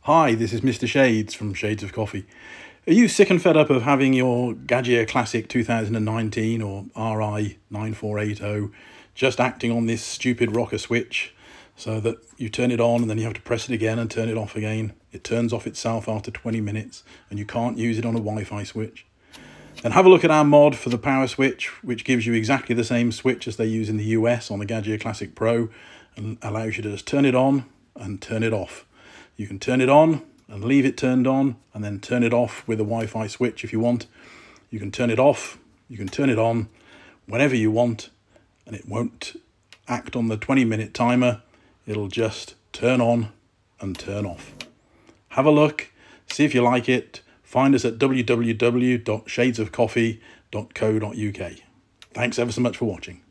Hi, this is Mr. Shades from Shades of Coffee. Are you sick and fed up of having your Gaggia Classic 2019 or RI9480 just acting on this stupid rocker switch so that you turn it on and then you have to press it again and turn it off again? It turns off itself after 20 minutes and you can't use it on a Wi-Fi switch. Then have a look at our mod for the power switch, which gives you exactly the same switch as they use in the US on the Gaggia Classic Pro and allows you to just turn it on and turn it off. You can turn it on and leave it turned on and then turn it off with a Wi-Fi switch if you want. You can turn it off, you can turn it on whenever you want, and it won't act on the 20-minute timer. It'll just turn on and turn off. Have a look, see if you like it. Find us at www.shadesofcoffee.co.uk. Thanks ever so much for watching.